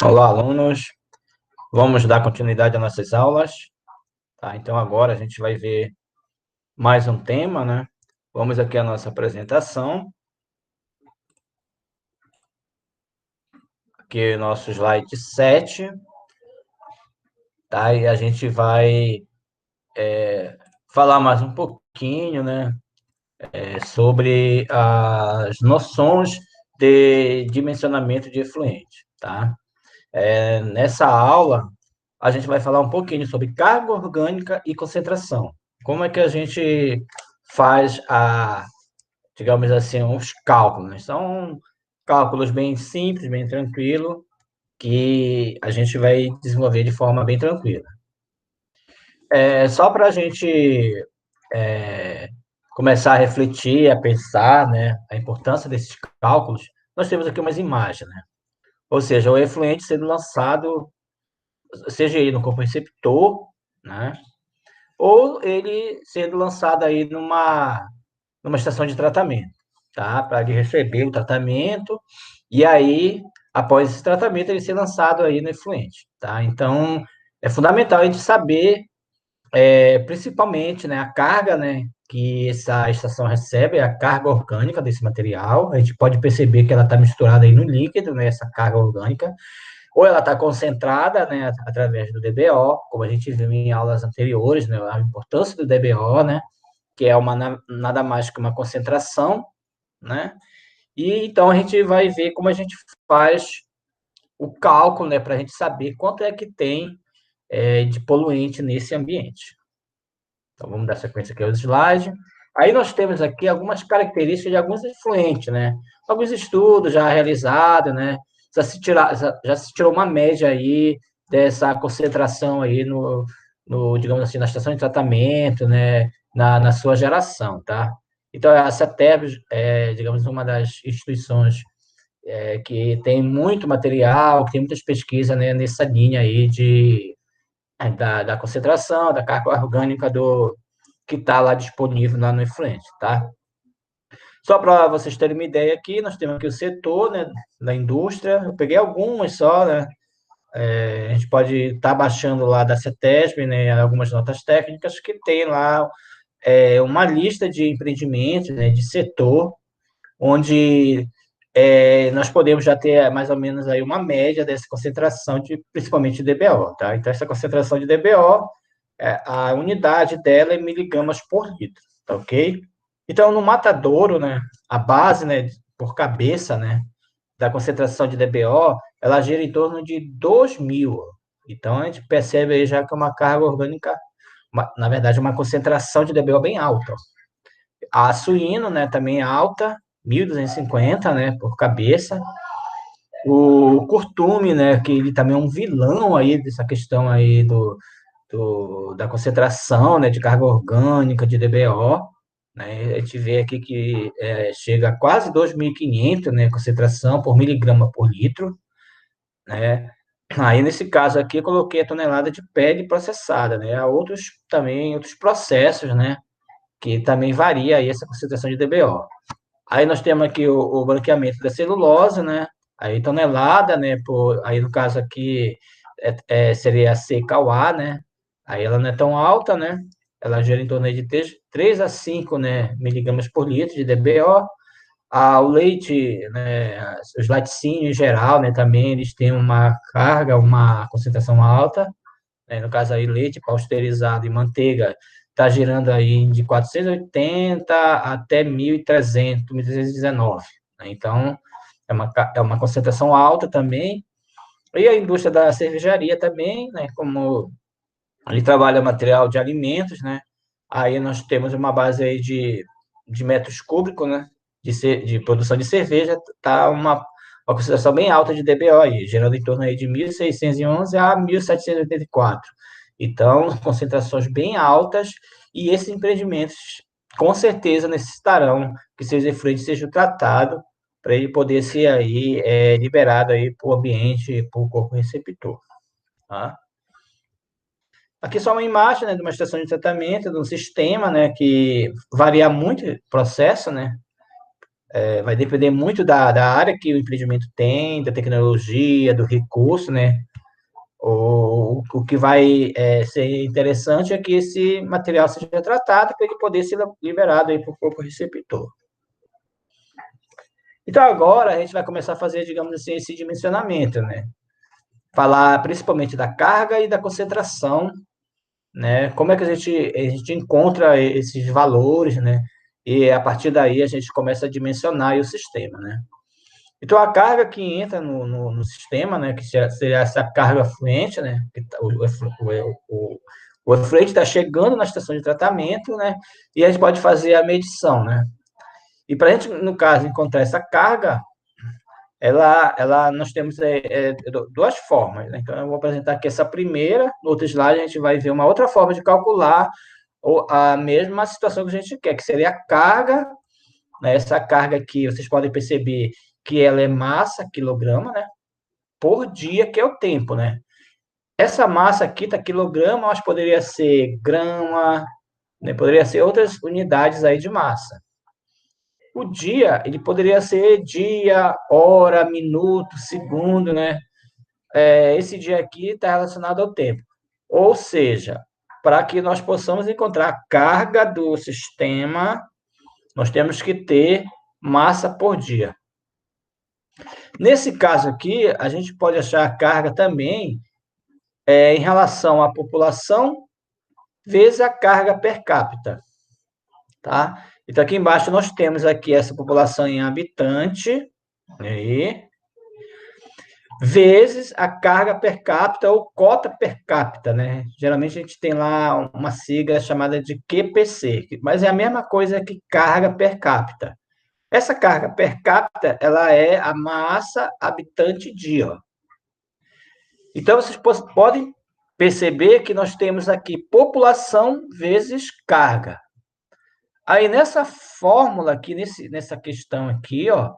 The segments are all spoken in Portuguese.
Olá, alunos. Vamos dar continuidade às nossas aulas, tá? Então, agora a gente vai ver mais um tema, né? Vamos aqui à nossa apresentação. Aqui o nosso slide 7, tá? E a gente vai falar mais um pouquinho, né? Sobre as noções de dimensionamento de efluente, tá? Nessa aula, a gente vai falar um pouquinho sobre carga orgânica e concentração. Como é que a gente faz digamos assim, os cálculos? São cálculos bem simples, bem tranquilo, que a gente vai desenvolver de forma bem tranquila. Só para a gente começar a refletir, a pensar, né, a importância desses cálculos, nós temos aqui umas imagens, né? Ou seja, o efluente sendo lançado, seja ele no corpo receptor, né, ou ele sendo lançado aí numa estação de tratamento, tá? Para ele receber o tratamento e aí, após esse tratamento, ele ser lançado aí no efluente, tá? Então, é fundamental a gente saber, principalmente, né, a carga, né, que essa estação recebe, a carga orgânica desse material. A gente pode perceber que ela está misturada aí no líquido, né, essa carga orgânica, ou ela está concentrada, né, através do DBO, como a gente viu em aulas anteriores, né, a importância do DBO, né, que é nada mais que uma concentração, né? E então a gente vai ver como a gente faz o cálculo, né, para a gente saber quanto é que tem de poluente nesse ambiente. Então vamos dar sequência aqui ao slide. Aí nós temos aqui algumas características de alguns efluentes, né? Alguns estudos já realizados, né? Já se tirou uma média aí dessa concentração aí digamos assim, na estação de tratamento, né? Na sua geração, tá? Então, a CETESB é, digamos, uma das instituições que tem muito material, que tem muitas pesquisas, né, nessa linha aí da concentração, da carga orgânica que está lá disponível lá no efluente, tá? Só para vocês terem uma ideia aqui, nós temos aqui o setor, né, da indústria. Eu peguei algumas só, né? A gente pode estar baixando lá da CETESB, né, algumas notas técnicas que tem lá uma lista de empreendimentos, né, de setor, onde nós podemos já ter mais ou menos aí uma média dessa concentração principalmente de DBO, tá? Então, essa concentração de DBO, a unidade dela é miligramas por litro, tá ok? Então, no matadouro, né, a base, né, por cabeça, né, da concentração de DBO, ela gira em torno de 2.000. Então, a gente percebe aí já que é uma carga orgânica, na verdade, uma concentração de DBO bem alta. A suíno, né, também é alta, 1.250, né, por cabeça. O curtume, né, que ele também é um vilão aí dessa questão aí da concentração, né, de carga orgânica, de DBO, né, a gente vê aqui que chega a quase 2.500, né, concentração por miligrama por litro, né. Aí, nesse caso aqui, eu coloquei a tonelada de pele processada, né, há outros processos, né, que também varia aí essa concentração de DBO. Aí nós temos aqui o branqueamento da celulose, né? Aí tonelada, né? Aí no caso aqui seria a CKUA, né? Aí ela não é tão alta, né? Ela gera em torno aí de 3 a 5, né, miligramas por litro de DBO. O leite, né, os laticínios em geral, né, também eles têm uma carga, uma concentração alta, né? No caso aí, leite pasteurizado e manteiga está girando aí de 480 até 1.300, 1.319, né? Então, é uma concentração alta também. E a indústria da cervejaria também, né? Como ele trabalha material de alimentos, né? Aí nós temos uma base aí de metros cúbicos, né? De produção de cerveja, tá uma concentração bem alta de DBO aí, gerando em torno aí de 1.611 a 1.784. Então, concentrações bem altas, e esses empreendimentos com certeza necessitarão que seus efluentes sejam tratados para ele poder ser aí liberado aí para o ambiente, para o corpo receptor, tá? Aqui é só uma imagem, né, de uma estação de tratamento, de um sistema, né, que varia muito o processo, né? Vai depender muito da área que o empreendimento tem, da tecnologia, do recurso, né? O que vai ser interessante é que esse material seja tratado para ele poder ser liberado aí para o corpo receptor. Então, agora a gente vai começar a fazer, digamos assim, esse dimensionamento, né? Falar principalmente da carga e da concentração, né? Como é que a gente encontra esses valores, né? E a partir daí a gente começa a dimensionar aí o sistema, né? Então, a carga que entra no sistema, né, que seria essa carga fluente, né, que o efluente está chegando na estação de tratamento, né, e a gente pode fazer a medição, né. E para a gente, no caso, encontrar essa carga, nós temos duas formas, né. Então, eu vou apresentar aqui essa primeira, no outro slide a gente vai ver uma outra forma de calcular a mesma situação que a gente quer, que seria a carga, né, essa carga aqui, vocês podem perceber que ela é massa, quilograma, né? Por dia, que é o tempo, né? Essa massa aqui tá quilograma, mas poderia ser grama, né? Poderia ser outras unidades aí de massa. O dia, ele poderia ser dia, hora, minuto, segundo, né? Esse dia aqui está relacionado ao tempo. Ou seja, para que nós possamos encontrar a carga do sistema, nós temos que ter massa por dia. Nesse caso aqui, a gente pode achar a carga também em relação à população vezes a carga per capita, tá? Então, aqui embaixo nós temos aqui essa população em habitante, aí, vezes a carga per capita ou cota per capita, né? Geralmente a gente tem lá uma sigla chamada de QPC, mas é a mesma coisa que carga per capita. Essa carga per capita, ela é a massa habitante dia. Então, vocês podem perceber que nós temos aqui população vezes carga. Aí, nessa fórmula aqui, nessa questão aqui, ó,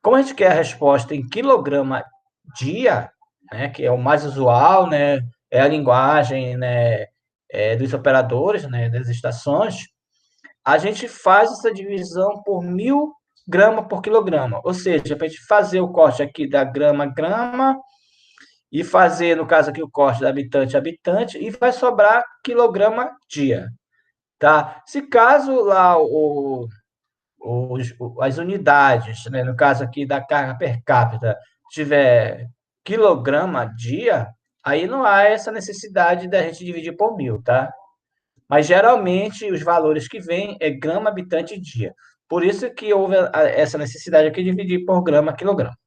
como a gente quer a resposta em quilograma dia, né, que é o mais usual, né, é a linguagem, né, dos operadores, né, das estações, a gente faz essa divisão por 1.000 gramas por quilograma. Ou seja, para a gente fazer o corte aqui da grama, e fazer, no caso aqui, o corte da habitante a habitante, e vai sobrar quilograma dia, tá? Se caso lá as unidades, né, no caso aqui da carga per capita, tiver quilograma dia, aí não há essa necessidade da gente dividir por 1.000, tá? Mas geralmente os valores que vêm é grama habitante dia. Por isso que houve essa necessidade aqui de dividir por grama quilograma.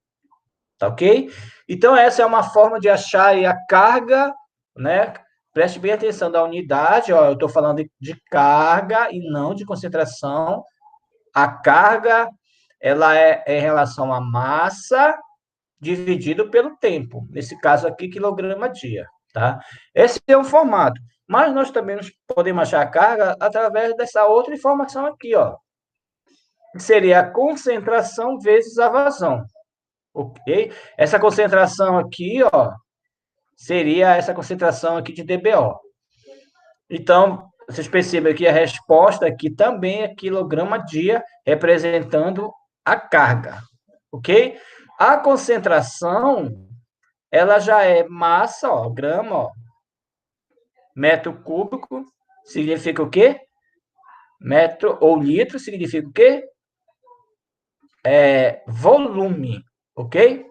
Tá ok? Então, essa é uma forma de achar a carga, né? Preste bem atenção da unidade, ó, eu estou falando de carga e não de concentração. A carga, ela é em relação à massa dividido pelo tempo. Nesse caso aqui, quilograma dia, tá? Esse é um formato. Mas nós também podemos achar a carga através dessa outra informação aqui, ó. Que seria a concentração vezes a vazão. Ok? Essa concentração aqui, ó, seria essa concentração aqui de DBO. Então, vocês percebem que a resposta aqui também é quilograma dia, representando a carga, ok? A concentração, ela já é massa, ó, grama, ó, metro cúbico, significa o quê? Metro ou litro significa o quê? Volume, ok?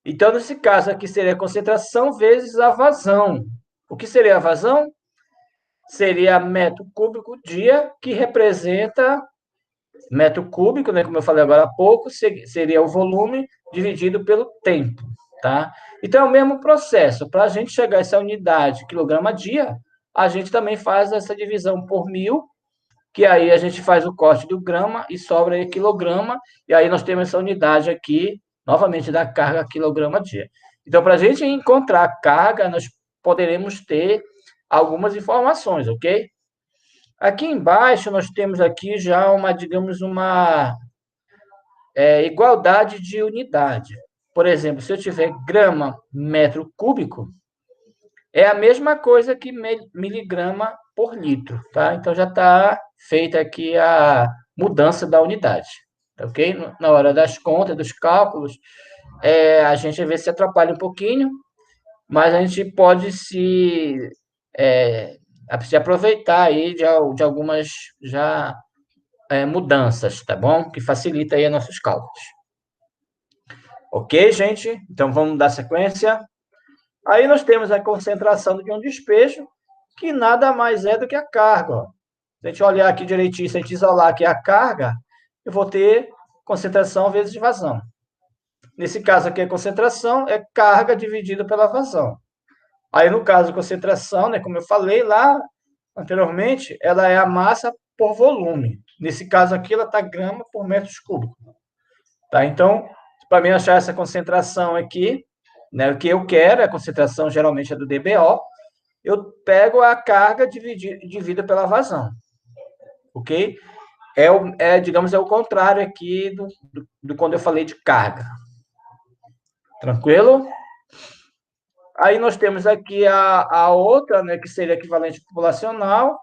Então, nesse caso aqui, seria a concentração vezes a vazão. O que seria a vazão? Seria metro cúbico dia, que representa metro cúbico, né, como eu falei agora há pouco, seria o volume dividido pelo tempo, tá? Então, é o mesmo processo. Para a gente chegar a essa unidade quilograma dia, a gente também faz essa divisão por 1.000, que aí a gente faz o corte do grama e sobra aí quilograma, e aí nós temos essa unidade aqui, novamente, da carga quilograma dia. Então, para a gente encontrar a carga, nós poderemos ter algumas informações, ok? Aqui embaixo, nós temos aqui já uma, digamos, uma igualdade de unidade. Por exemplo, se eu tiver grama metro cúbico, é a mesma coisa que miligrama por litro, tá? Então, já está feita aqui a mudança da unidade. ok? Na hora das contas, dos cálculos, a gente às vezes se atrapalha um pouquinho, mas a gente pode é, se aproveitar aí de algumas já mudanças, tá bom? Que facilita aí nossos cálculos. Ok, gente? Então vamos dar sequência. Aí nós temos a concentração de um despejo, que nada mais é do que a carga. Ó. Se a gente olhar aqui direitinho, se a gente isolar aqui a carga, eu vou ter concentração vezes vazão. Nesse caso aqui, a concentração é carga dividida pela vazão. Aí, no caso de concentração, né, como eu falei lá anteriormente, ela é a massa por volume. Nesse caso aqui, ela está grama por metros cúbicos. Tá? Então, para mim achar essa concentração aqui, né, o que eu quero, a concentração geralmente é do DBO, eu pego a carga dividida pela vazão. Ok? Digamos, é o contrário aqui do quando eu falei de carga. Tranquilo? Aí nós temos aqui a outra, né, que seria equivalente populacional.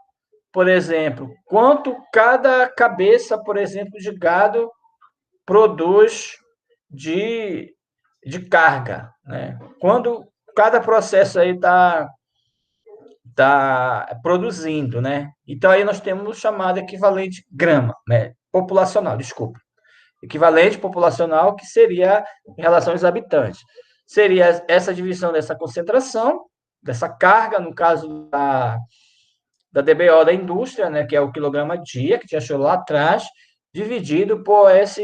Por exemplo, quanto cada cabeça, por exemplo, de gado produz de carga, né? Quando cada processo aí tá produzindo, né? Então aí nós temos o chamado equivalente grama, né? Populacional, desculpa. Equivalente populacional, que seria em relação aos habitantes. Seria essa divisão dessa concentração, dessa carga, no caso da DBO da indústria, né, que é o quilograma dia, que a gente achou lá atrás, dividido por essa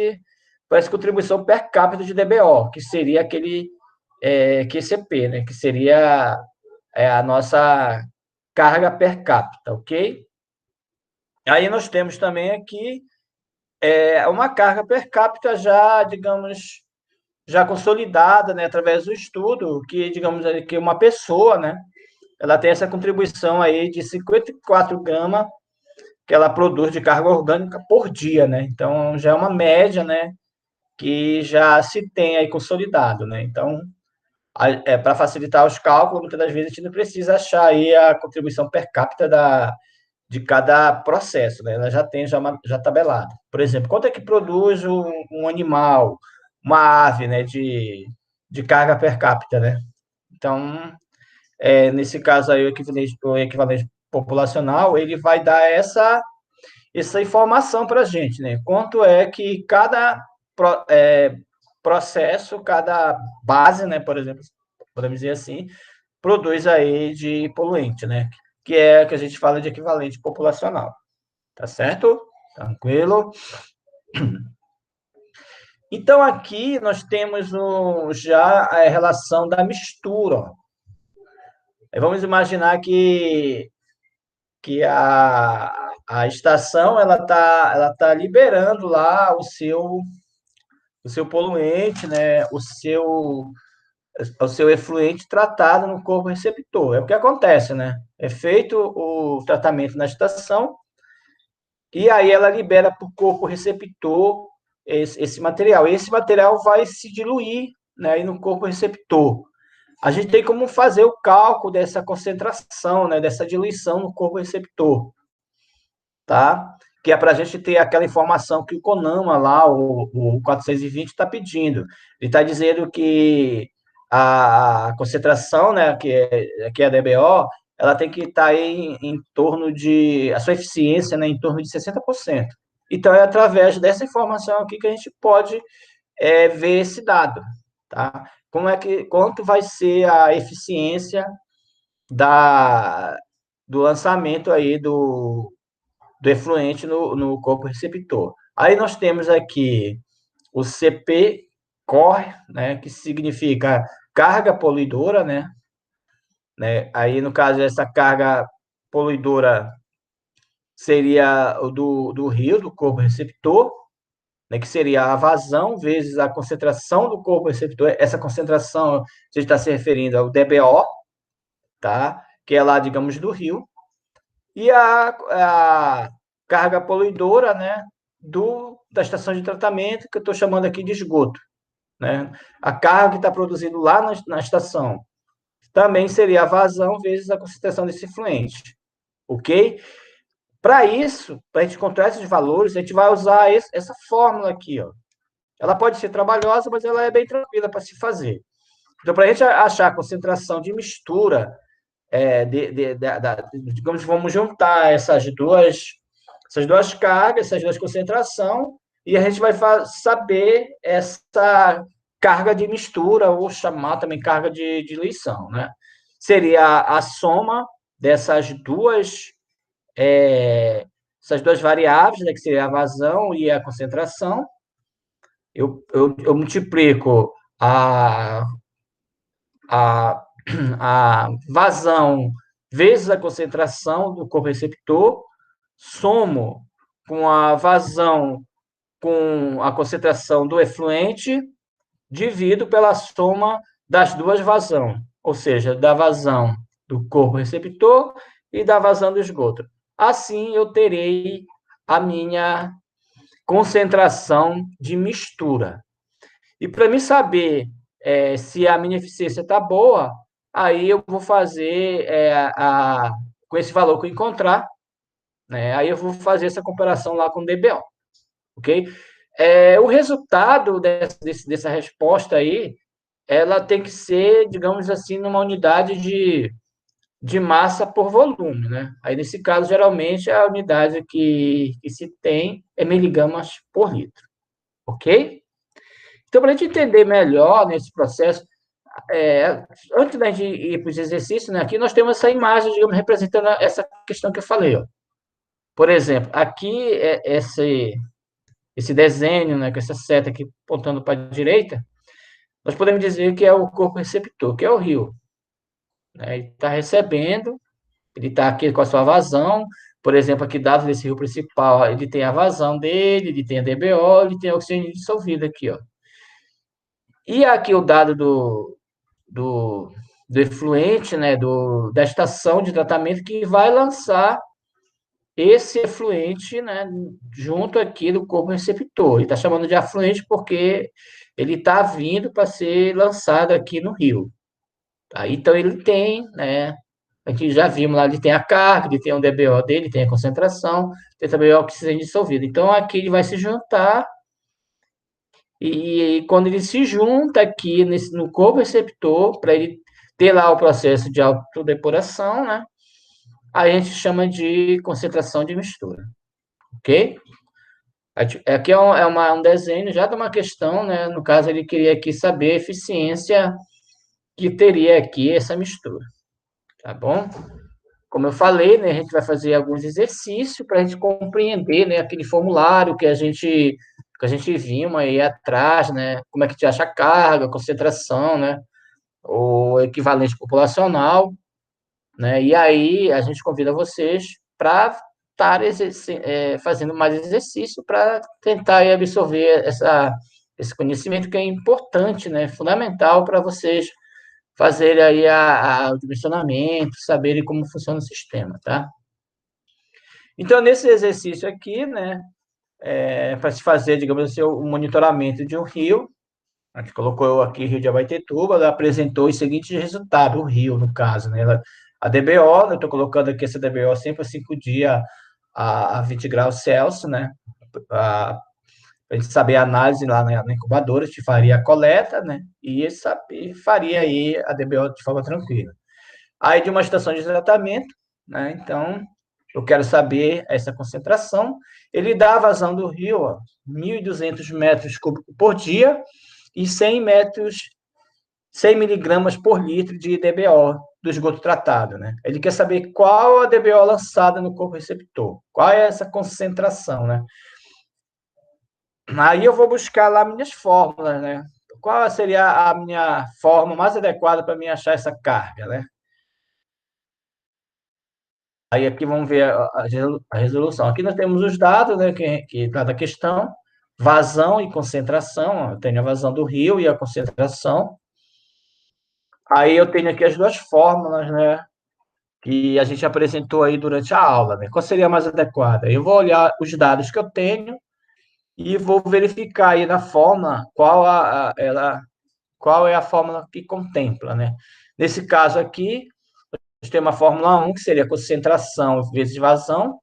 contribuição per capita de DBO, que seria aquele QCP, né, que seria a nossa carga per capita, ok? Aí nós temos também aqui uma carga per capita já, digamos, já consolidada, né, através do estudo, que, digamos, que uma pessoa, né, ela tem essa contribuição aí de 54 gramas que ela produz de carga orgânica por dia, né? Então, já é uma média, né, que já se tem aí consolidado, né? Então, para facilitar os cálculos, muitas das vezes a gente não precisa achar aí a contribuição per capita de cada processo, né? Ela já tem já tabelada. Por exemplo, quanto é que produz um animal, uma ave, né, de carga per capita, né? Então, nesse caso aí, o equivalente populacional, ele vai dar essa informação para a gente, né? Quanto é que cada processo, cada base, né, por exemplo, podemos dizer assim, produz aí de poluente, né? Que é que a gente fala de equivalente populacional. Tá certo? Tranquilo? Então, aqui nós temos já a relação da mistura. Ó. Vamos imaginar que a estação ela tá liberando lá o seu poluente, né? O seu efluente tratado no corpo receptor. É o que acontece, né? É feito o tratamento na estação e aí ela libera para o corpo receptor esse material. E esse material vai se diluir, né, aí no corpo receptor. A gente tem como fazer o cálculo dessa concentração, né, dessa diluição no corpo receptor, tá? Que é para a gente ter aquela informação que o CONAMA lá, o 420, está pedindo. Ele está dizendo que a concentração, né, que é a DBO, ela tem que estar aí em torno de, a sua eficiência, né, em torno de 60%. Então, é através dessa informação aqui que a gente pode ver esse dado, tá? Quanto vai ser a eficiência do lançamento aí do efluente no corpo receptor. Aí nós temos aqui o CP core, né, que significa carga poluidora, né? Aí, no caso, essa carga poluidora seria o do rio, do corpo receptor, né, que seria a vazão vezes a concentração do corpo receptor. Essa concentração, a gente está se referindo ao DBO, tá? Que é lá, digamos, do rio. E a carga poluidora, né, da estação de tratamento, que eu estou chamando aqui de esgoto. Né? A carga que está produzindo lá na estação também seria a vazão vezes a concentração desse efluente. Ok? Para isso, para a gente encontrar esses valores, a gente vai usar essa fórmula aqui, ó. Ela pode ser trabalhosa, mas ela é bem tranquila para se fazer. Então, para a gente achar a concentração de mistura, digamos, vamos juntar essas duas cargas, essas duas concentrações, e a gente vai saber essa carga de mistura, ou chamar também carga de diluição, né? Seria a soma dessas essas duas variáveis, né, que seria a vazão e a concentração. Eu multiplico a, a vazão vezes a concentração do corpo receptor, somo com a vazão com a concentração do efluente, divido pela soma das duas vazões, ou seja, da vazão do corpo receptor e da vazão do esgoto. Assim, eu terei a minha concentração de mistura. E para mim saber se a minha eficiência está boa, aí eu vou fazer com esse valor que eu encontrar, né? Aí eu vou fazer essa comparação lá com o DBO, ok? O resultado dessa resposta aí, ela tem que ser, digamos assim, numa unidade de massa por volume, né? Aí, nesse caso, geralmente, a unidade que se tem é miligramas por litro, ok? Então, para a gente entender melhor nesse processo, antes da gente ir para os exercícios, né, aqui nós temos essa imagem, digamos, representando essa questão que eu falei. Ó. Por exemplo, aqui esse desenho, né, com essa seta aqui apontando para a direita, nós podemos dizer que é o corpo receptor, que é o rio. Né? Ele está recebendo, ele está aqui com a sua vazão. Por exemplo, aqui dado desse rio principal, ele tem a vazão dele, ele tem a DBO, ele tem oxigênio dissolvido aqui. Ó. E aqui o dado do, do efluente, né, da estação de tratamento que vai lançar esse efluente, né, junto aqui do corpo receptor. Ele está chamando de afluente porque ele está vindo para ser lançado aqui no rio. Tá? Então, ele tem, né, aqui já vimos lá, ele tem a carga, ele tem o DBO dele, tem a concentração, tem também o oxigênio dissolvido. Então, aqui ele vai se juntar e quando ele se junta aqui no corpo receptor, para ele ter lá o processo de autodepuração, né? A gente chama de concentração de mistura, ok? Aqui um desenho já de uma questão, né? No caso, ele queria aqui saber a eficiência que teria aqui essa mistura, tá bom? Como eu falei, né? A gente vai fazer alguns exercícios para a gente compreender, né? Aquele formulário que a gente viu aí atrás, né? Como é que te acha a carga, concentração, né? O equivalente populacional, né? E aí a gente convida vocês para estar fazendo mais exercício para tentar absorver esse conhecimento que é importante, né? Fundamental para vocês fazerem aí o dimensionamento, saberem como funciona o sistema, tá? Então, nesse exercício aqui, né, para se fazer, digamos assim, o monitoramento de um rio, a gente colocou aqui Rio de Abaetetuba, ela apresentou os seguintes resultados, o rio, no caso, né? A DBO, eu estou colocando aqui essa DBO sempre a 5 dias a 20 graus Celsius, né? Para a gente saber a análise lá na incubadora, a gente faria a coleta, né? E faria aí a DBO de forma tranquila. Aí, de uma estação de tratamento, né? Então, eu quero saber essa concentração. Ele dá a vazão do rio, ó, 1.200 metros cúbicos por dia, e 100 miligramas por litro de DBO do esgoto tratado, né? Ele quer saber qual a DBO lançada no corpo receptor, qual é essa concentração, né? Aí eu vou buscar lá minhas fórmulas, né? Qual seria a minha forma mais adequada para me achar essa carga, né? Aí aqui vamos ver a resolução. Aqui nós temos os dados, né, que trata a questão, vazão e concentração. Eu tenho a vazão do rio e a concentração. Aí eu tenho aqui as duas fórmulas, né, que a gente apresentou aí durante a aula, né? Qual seria a mais adequada? Eu vou olhar os dados que eu tenho e vou verificar aí na fórmula qual é a fórmula que contempla, né? Nesse caso aqui, nós temos a fórmula 1, que seria concentração vezes vazão,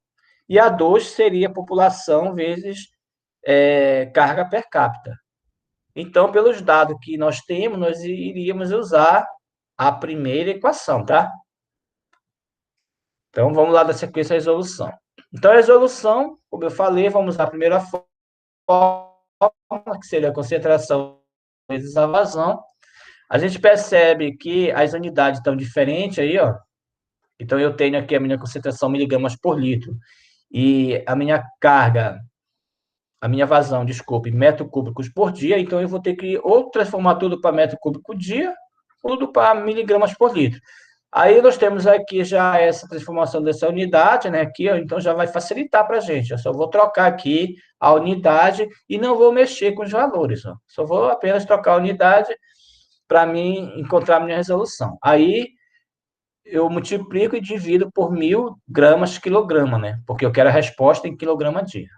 e a 2 seria população vezes carga per capita. Então, pelos dados que nós temos, nós iríamos usar a primeira equação, tá? Então, vamos lá da sequência da resolução. Então, a resolução, como eu falei, vamos usar a primeira fórmula, que seria a concentração vezes a vazão. A gente percebe que as unidades estão diferentes aí, ó. Então, eu tenho aqui a minha concentração miligramas por litro e a minha carga, a minha vazão, desculpe, metros cúbicos por dia. Então, eu vou ter que ou transformar tudo para metro cúbico por dia, tudo para miligramas por litro. Aí nós temos aqui já essa transformação dessa unidade, né? Aqui, ó, então já vai facilitar para a gente. Eu só vou trocar aqui a unidade e não vou mexer com os valores. Ó. Só vou apenas trocar a unidade para mim encontrar a minha resolução. Aí eu multiplico e divido por 1.000 gramas quilograma, né? Porque eu quero a resposta em quilograma dia.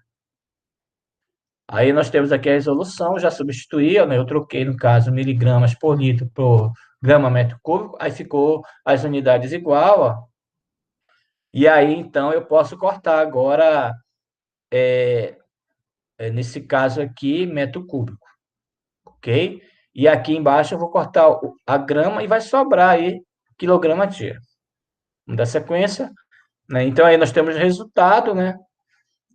Aí nós temos aqui a resolução, já substituí, né? Eu troquei, no caso, miligramas por litro por grama metro cúbico, aí ficou as unidades igual, ó. E aí, então, eu posso cortar agora, nesse caso aqui, metro cúbico, ok? E aqui embaixo eu vou cortar a grama e vai sobrar aí quilograma dia. Vamos dar sequência, né? Então, aí nós temos o resultado, né?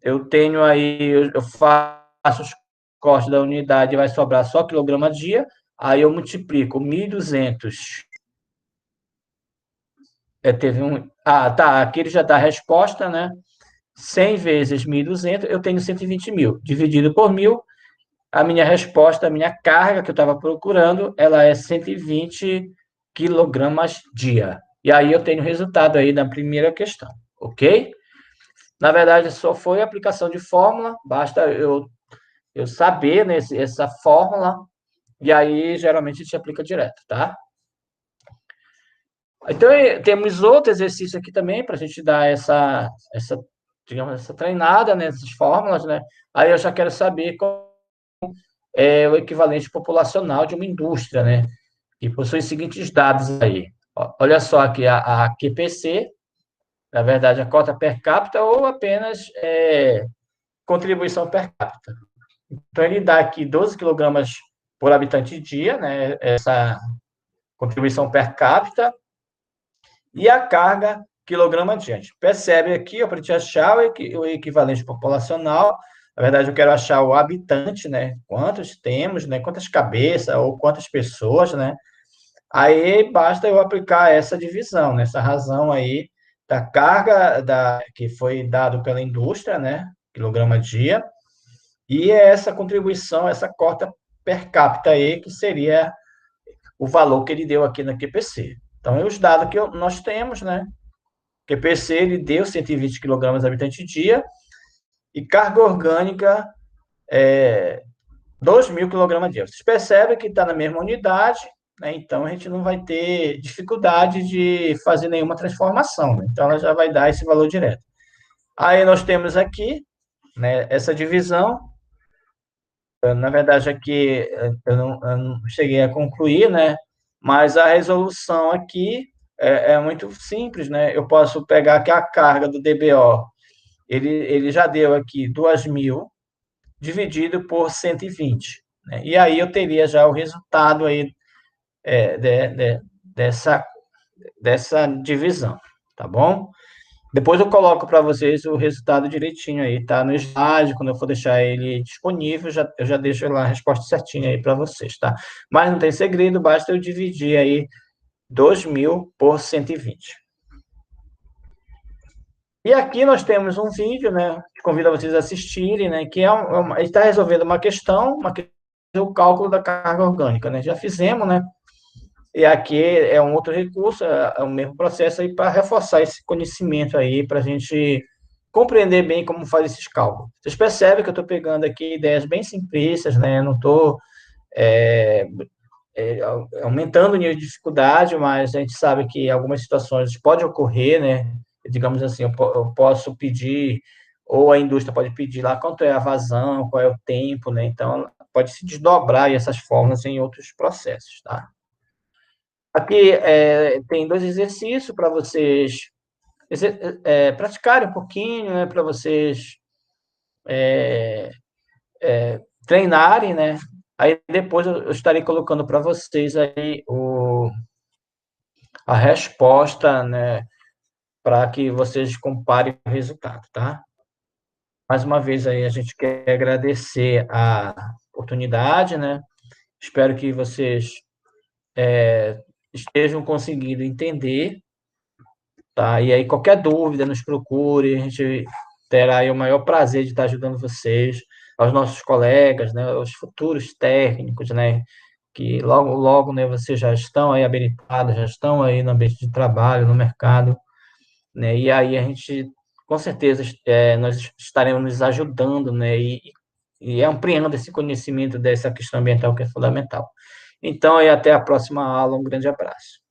Eu tenho aí, eu faço os cortes da unidade, vai sobrar só quilograma dia, aí eu multiplico 1.200. Teve um. Ah, tá. Aqui ele já dá a resposta, né? 100 vezes 1.200, eu tenho 120.000. Dividido por 1.000, a minha resposta, a minha carga que eu estava procurando, ela é 120 quilogramas dia. E aí eu tenho o resultado aí da primeira questão, ok? Na verdade, só foi aplicação de fórmula, basta eu saber, né, essa fórmula, e aí geralmente a gente aplica direto, tá? Então, temos outro exercício aqui também para a gente dar digamos, essa treinada nessas fórmulas, né? Aí eu já quero saber qual é o equivalente populacional de uma indústria, né? Que possui os seguintes dados aí. Olha só aqui a QPC, na verdade, a cota per capita ou apenas contribuição per capita. Então, ele dá aqui 12 quilogramas por habitante dia, né? Essa contribuição per capita, e a carga quilograma diante. Percebe aqui, para a gente achar o equivalente populacional, na verdade, eu quero achar o habitante, né? Quantos temos, né? Quantas cabeças ou quantas pessoas, né? Aí basta eu aplicar essa divisão, nessa razão aí da carga que foi dado pela indústria, né? Quilograma dia, e essa contribuição, essa cota per capita aí, que seria o valor que ele deu aqui na QPC. Então, é os dados que nós temos, né? QPC, ele deu 120 kg habitante dia, e carga orgânica, 2.000 kg dia. Vocês percebem que está na mesma unidade, né? Então, a gente não vai ter dificuldade de fazer nenhuma transformação, né? Então, ela já vai dar esse valor direto. Aí, nós temos aqui, né, essa divisão. Na verdade, aqui eu não cheguei a concluir, né? Mas a resolução aqui é muito simples, né? Eu posso pegar aqui a carga do DBO, ele já deu aqui 2.000 dividido por 120, né? E aí eu teria já o resultado aí dessa, dessa divisão, tá bom? Depois eu coloco para vocês o resultado direitinho aí, tá? No slide, quando eu for deixar ele disponível, eu já deixo lá a resposta certinha aí para vocês, tá? Mas não tem segredo, basta eu dividir aí 2.000 por 120. E aqui nós temos um vídeo, né? Que convido vocês a assistirem, né? Que ele está resolvendo uma questão, o cálculo da carga orgânica, né? Já fizemos, né? E aqui é um outro recurso, é o mesmo processo aí para reforçar esse conhecimento aí, para a gente compreender bem como faz esses cálculos. Vocês percebem que eu estou pegando aqui ideias bem simplistas, né? Não estou aumentando o nível de dificuldade, mas a gente sabe que algumas situações pode ocorrer, né? Digamos assim, eu posso pedir, ou a indústria pode pedir lá quanto é a vazão, qual é o tempo, né? Então, pode se desdobrar essas fórmulas em outros processos, tá? Aqui tem dois exercícios para vocês praticarem um pouquinho, né, para vocês treinarem, né? Aí depois eu estarei colocando para vocês aí a resposta, né, para que vocês comparem o resultado, tá? Mais uma vez aí a gente quer agradecer a oportunidade, né? Espero que vocês estejam conseguindo entender, tá? E aí qualquer dúvida nos procure, a gente terá aí o maior prazer de estar ajudando vocês, aos nossos colegas, né, aos futuros técnicos, né, que logo logo, né, vocês já estão aí habilitados, já estão aí no ambiente de trabalho, no mercado, né? E aí a gente, com certeza, nós estaremos nos ajudando, né? E ampliando esse conhecimento dessa questão ambiental que é fundamental. Então, e até a próxima aula. Um grande abraço.